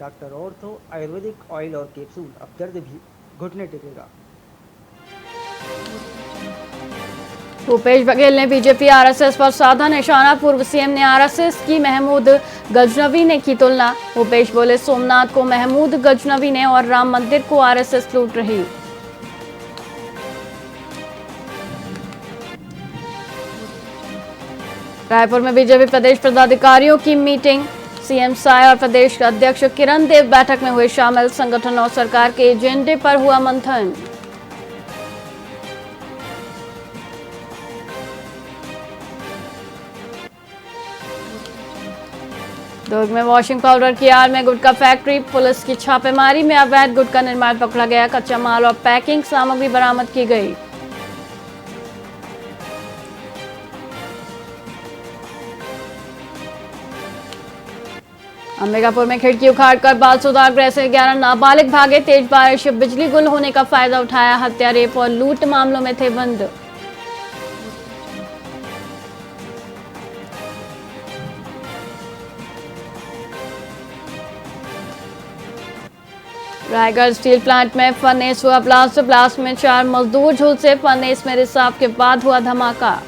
Doctor ortho Ayurvedic oil और capsule, अब दर्द भी घुटने टेकेगा। भूपेश बघेल ने बीजेपी आरएसएस पर साधा निशाना। पूर्व सीएम ने आरएसएस की महमूद गजनवी ने की तुलना। भूपेश बोले, सोमनाथ को महमूद गजनवी ने और राम मंदिर को आरएसएस लूट रही। रायपुर में बीजेपी प्रदेश पदाधिकारियों की मीटिंग। सीएम साय और प्रदेश अध्यक्ष किरण देव बैठक में हुए शामिल। संगठन और सरकार के एजेंडे पर हुआ मंथन। दुर्ग में वॉशिंग पाउडर की आड़ में गुटखा फैक्ट्री। पुलिस की छापेमारी में अवैध गुटखा निर्माण पकड़ा गया। कच्चा माल और पैकिंग सामग्री बरामद की गई। अंबिकापुर में खिड़की उखाड़कर बाल सुधार गृह से 11 नाबालिग भागे। तेज बारिश, बिजली गुल होने का फायदा उठाया। हत्या, रेप और लूट मामलों में थे बंद। रायगढ़ स्टील प्लांट में फर्नेस हुआ ब्लास्ट में 4 मजदूर झुलसे। फर्नेस में रिसाव के बाद हुआ धमाका।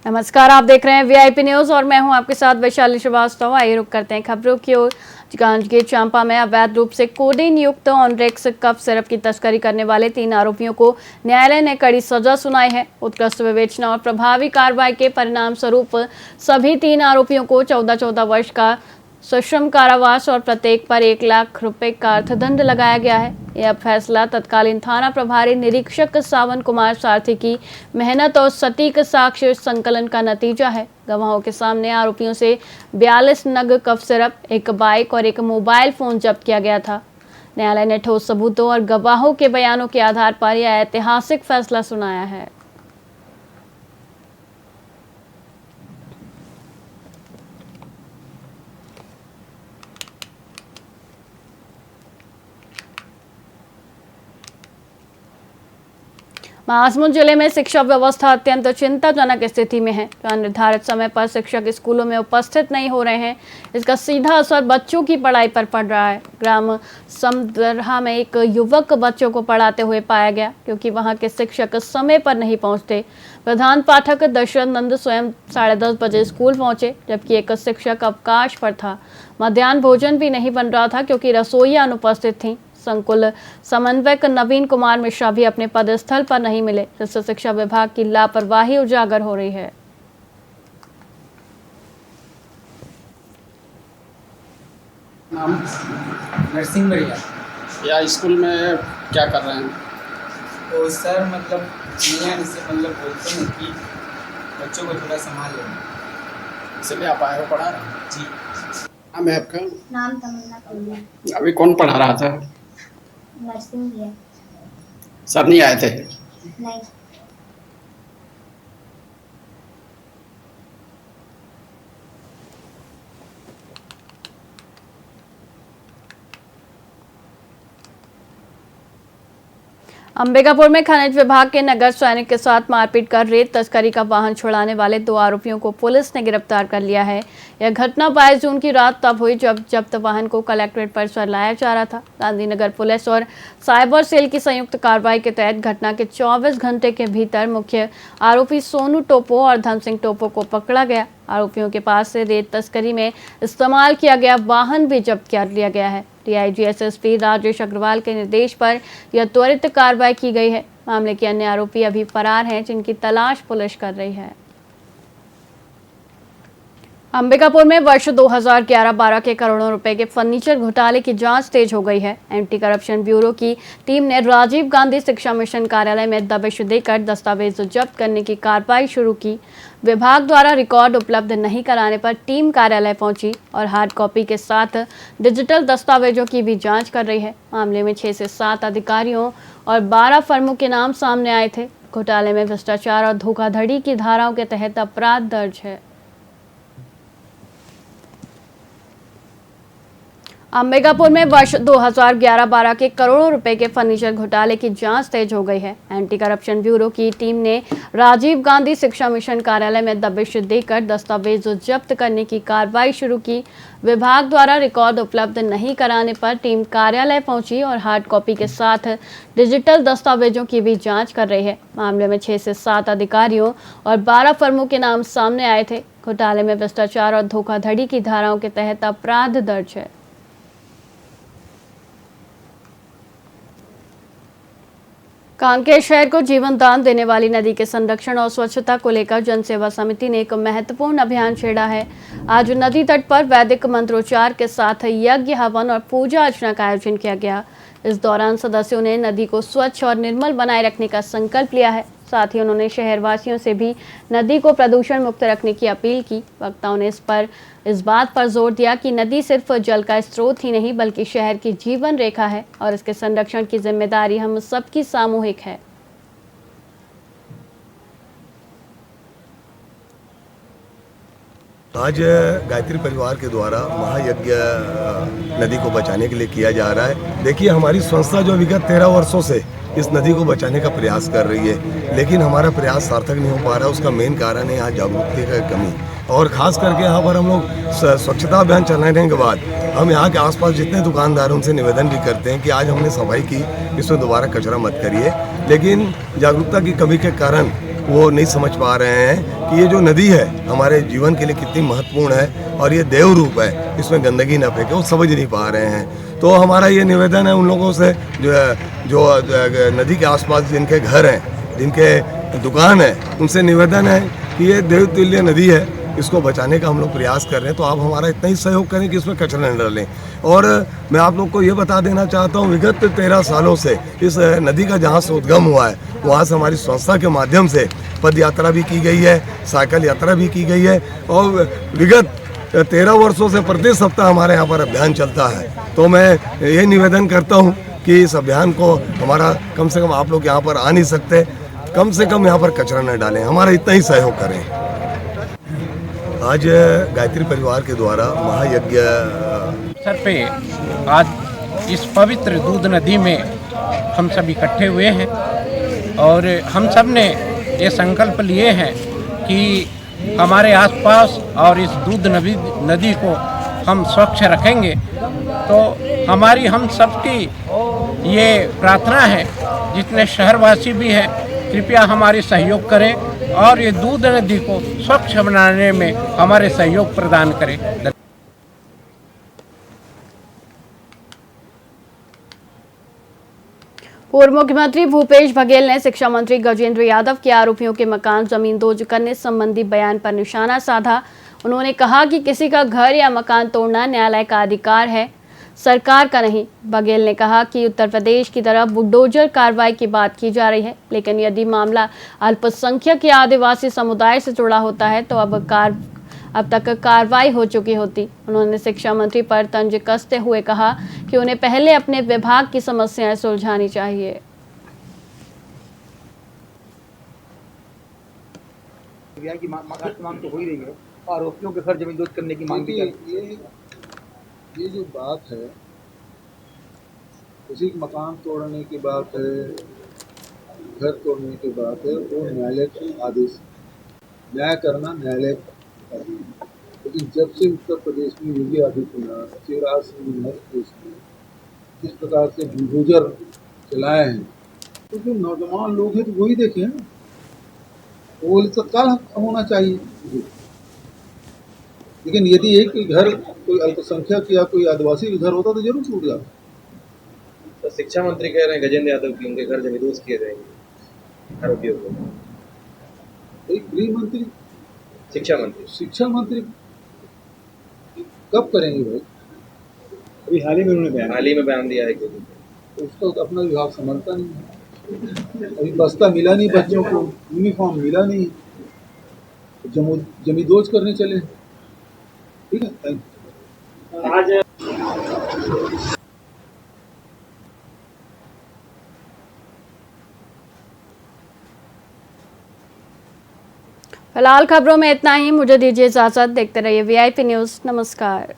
नमस्कार, आप देख रहे हैं वीआईपी न्यूज और मैं हूं आपके साथ वैशाली श्रीवास्तव। आइए रुक करते हैं खबरों की ओर। जांजगीर चांपा में अवैध रूप से कोडीन युक्त ऑनरेक्स कफ सिरप की तस्करी करने वाले 3 आरोपियों को न्यायालय ने कड़ी सजा सुनाई है। उत्कृष्ट विवेचना और प्रभावी कार्रवाई के परिणाम स्वरूप सभी 3 आरोपियों को 14-14 वर्ष का सश्रम कारावास और प्रत्येक पर 1 लाख रुपए का अर्थदंड लगाया गया है। यह फैसला तत्कालीन थाना प्रभारी निरीक्षक सावन कुमार सारथी की मेहनत और सटीक साक्ष्य संकलन का नतीजा है। गवाहों के सामने आरोपियों से 42 नग कफ सिरप, 1 बाइक और 1 मोबाइल फोन जब्त किया गया था। न्यायालय ने ठोस सबूतों और गवाहों के बयानों के आधार पर यह ऐतिहासिक फैसला सुनाया है। महासमुंद जिले में शिक्षा व्यवस्था अत्यंत चिंताजनक स्थिति में है। जहां निर्धारित समय पर शिक्षक स्कूलों में उपस्थित नहीं हो रहे हैं, इसका सीधा असर बच्चों की पढ़ाई पर पड़ रहा है। ग्राम समदरहा में एक युवक बच्चों को पढ़ाते हुए पाया गया, क्योंकि वहां के शिक्षक समय पर नहीं पहुंचते। प्रधान पाठक दशरथ नंद स्वयं 10:30 बजे स्कूल पहुंचे, जबकि एक शिक्षक अवकाश पर था। मध्याह्न भोजन भी नहीं बन रहा था क्योंकि रसोइयां अनुपस्थित थीं। संकुल समन्वयक नवीन कुमार मिश्रा भी अपने पदस्थल पर नहीं मिले, जिससे शिक्षा विभाग की लापरवाही उजागर हो रही है। नाम नरसिंह बढ़िया। या स्कूल में क्या कर रहे हैं? तो सर मतलब मियाँ से मतलब बोलते हैं कि बच्चों को थोड़ा संभाल लेना, इसलिए आप आए हो पढ़ा रहे हैं? जी। नाम है आपका? नाम तमन्ना कोहली। अभी कौन पढ़ा रहा था? नर्सिंग है। सर नहीं आए थे? नहीं। अंबिकापुर में खनिज विभाग के नगर सैनिक के साथ मारपीट कर रेत तस्करी का वाहन छुड़ाने वाले 2 आरोपियों को पुलिस ने गिरफ्तार कर लिया है। यह घटना 22 जून की रात तब हुई जब जब्त वाहन को कलेक्ट्रेट परिसर लाया जा रहा था। गांधीनगर पुलिस और साइबर सेल की संयुक्त कार्रवाई के तहत घटना के 24 घंटे के भीतर मुख्य आरोपी सोनू टोपो और धन सिंह टोपो को पकड़ा गया। आरोपियों के पास से रेत तस्करी में इस्तेमाल किया गया वाहन भी जब्त कर लिया गया है। डीआईजी एसएसपी राजेश अग्रवाल के निर्देश पर यह त्वरित कार्रवाई की गई है। मामले के अन्य आरोपी अभी फरार हैं, जिनकी तलाश पुलिस कर रही है। अंबिकापुर में वर्ष 2011-12 के करोड़ों रुपए के फर्नीचर घोटाले की जांच तेज हो गई है। एंटी करप्शन ब्यूरो की टीम ने राजीव गांधी शिक्षा मिशन कार्यालय में दबिश देकर दस्तावेज जब्त करने की कार्रवाई शुरू की। विभाग द्वारा रिकॉर्ड उपलब्ध नहीं कराने पर टीम कार्यालय पहुंची और हार्ड कॉपी के साथ डिजिटल दस्तावेजों की भी जांच कर रही है। मामले में 6 से 7 अधिकारियों और 12 फर्मों के नाम सामने आए थे। घोटाले में भ्रष्टाचार और धोखाधड़ी की धाराओं के तहत अपराध दर्ज है। अंबिकापुर में वर्ष 2011-12 के करोड़ों रुपए के फर्नीचर घोटाले की जांच तेज हो गई है। एंटी करप्शन ब्यूरो की टीम ने राजीव गांधी शिक्षा मिशन कार्यालय में दबिश देकर दस्तावेज जब्त करने की कार्रवाई शुरू की। विभाग द्वारा रिकॉर्ड उपलब्ध नहीं कराने पर टीम कार्यालय पहुंची और हार्ड कॉपी के साथ डिजिटल दस्तावेजों की भी जाँच कर रही है। मामले में 6 से 7 अधिकारियों और 12 फर्मों के नाम सामने आए थे। घोटाले में भ्रष्टाचार और धोखाधड़ी की धाराओं के तहत अपराध दर्ज है। कांकेर शहर को जीवन दान देने वाली नदी के संरक्षण और स्वच्छता को लेकर जनसेवा समिति ने एक महत्वपूर्ण अभियान छेड़ा है। आज नदी तट पर वैदिक मंत्रोच्चार के साथ यज्ञ, हवन और पूजा अर्चना का आयोजन किया गया। इस दौरान सदस्यों ने नदी को स्वच्छ और निर्मल बनाए रखने का संकल्प लिया है। साथ ही उन्होंने शहरवासियों से भी नदी को प्रदूषण मुक्त रखने की अपील की। वक्ताओं ने इस बात पर जोर दिया कि नदी सिर्फ जल का स्रोत ही नहीं बल्कि शहर की जीवन रेखा है और इसके संरक्षण की जिम्मेदारी हम सबकी सामूहिक है। आज गायत्री परिवार के द्वारा महायज्ञ नदी को बचाने के लिए किया जा रहा है। देखिए, हमारी संस्था जो विगत 13 वर्षों से इस नदी को बचाने का प्रयास कर रही है, लेकिन हमारा प्रयास सार्थक नहीं हो पा रहा। उसका मेन कारण है यहाँ जागरूकता का कमी, और ख़ास करके यहाँ पर हम लोग स्वच्छता अभियान चलाने के बाद हम यहाँ के आसपास जितने दुकानदार हैं उनसे निवेदन भी करते हैं कि आज हमने सफाई की, इसमें दोबारा कचरा मत करिए, लेकिन जागरूकता की कमी के कारण वो नहीं समझ पा रहे हैं कि ये जो नदी है हमारे जीवन के लिए कितनी महत्वपूर्ण है और ये देव रूप है, इसमें गंदगी न फेंके, वो समझ नहीं पा रहे हैं। तो हमारा ये निवेदन है उन लोगों से जो नदी के आसपास जिनके घर हैं, जिनके दुकान है, उनसे निवेदन है कि ये देव तुल्य नदी है, इसको बचाने का हम लोग प्रयास कर रहे हैं। तो आप हमारा इतना ही सहयोग करें कि इसमें कचरा न डालें। और मैं आप लोग को ये बता देना चाहता हूँ, विगत 13 सालों से इस नदी का जहाँ से उद्गम हुआ है वहाँ से हमारी संस्था के माध्यम से पद यात्रा भी की गई है, साइकिल यात्रा भी की गई है, और विगत 13 वर्षों से प्रति सप्ताह हमारे यहाँ पर अभियान चलता है। तो मैं ये निवेदन करता हूँ कि इस अभियान को हमारा कम से कम, आप लोग यहाँ पर आ नहीं सकते, कम से कम यहाँ पर कचरा न डालें, हमारा इतना ही सहयोग करें। आज गायत्री परिवार के द्वारा महायज्ञ सर पे आज इस पवित्र दूध नदी में हम सब इकट्ठे हुए हैं और हम सब ने ये संकल्प लिए हैं कि हमारे आसपास और इस दूध नदी को हम स्वच्छ रखेंगे। तो हमारी हम सबकी ये प्रार्थना है, जितने शहरवासी भी हैं कृपया हमारे सहयोग करें और ये दूध नदी को स्वच्छ बनाने में हमारे सहयोग प्रदान करें। पूर्व मुख्यमंत्री भूपेश बघेल ने शिक्षा मंत्री गजेंद्र यादव के आरोपियों के मकान जमींदोज करने संबंधी बयान पर निशाना साधा। उन्होंने कहा कि किसी का घर या मकान तोड़ना न्यायालय का अधिकार है, सरकार का नहीं। बघेल ने कहा कि उत्तर प्रदेश की तरफ बुलडोजर कार्रवाई की बात की जा रही है, लेकिन यदि मामला अल्पसंख्यक या आदिवासी समुदाय से जुड़ा होता है तो अब तक कार्रवाई हो चुकी होती। उन्होंने शिक्षा मंत्री पर तंज कसते हुए कहा कि उन्हें पहले अपने विभाग की समस्याएं सुलझानी चाहिए। की मांग तो हो ही रही है, आरोपियों के घर जमींदोज करने की मांग भी ये जो बात है, किसी मकान तोड़ने की बात है, घर तोड़ने की बात है, वो न्यायालय का आदेश, न्याय करना न्यायालय का। लेकिन जब से उत्तर प्रदेश में योगी आदित्यनाथ, शिवराज सिंह मध्य प्रदेश में किस प्रकार से बुलडोजर चलाए हैं, तो जो नौजवान लोग हैं तो वही देखे हैं, वो तत्काल होना चाहिए। लेकिन यदि एक घर कोई अल्पसंख्यक या कोई आदिवासी का घर होता तो जरूर टूट जाता। तो शिक्षा मंत्री कह रहे हैं गजेंद्र यादव की उनके घर जमींदोज किए जाएंगे आरोपियों को। एक गृह मंत्री, शिक्षा मंत्री कब करेंगे भाई? अभी हाल ही में बयान दिया है कि तो उसका तो अपना विभाग समझता नहीं है। अभी बस्ता मिला नहीं, बच्चों को यूनिफॉर्म मिला नहीं, जमींदोज करने चले। ठीक है, थैंक यू। फिलहाल खबरों में इतना ही। मुझे दीजिए इजाजत। देखते रहिए VIP न्यूज़। नमस्कार।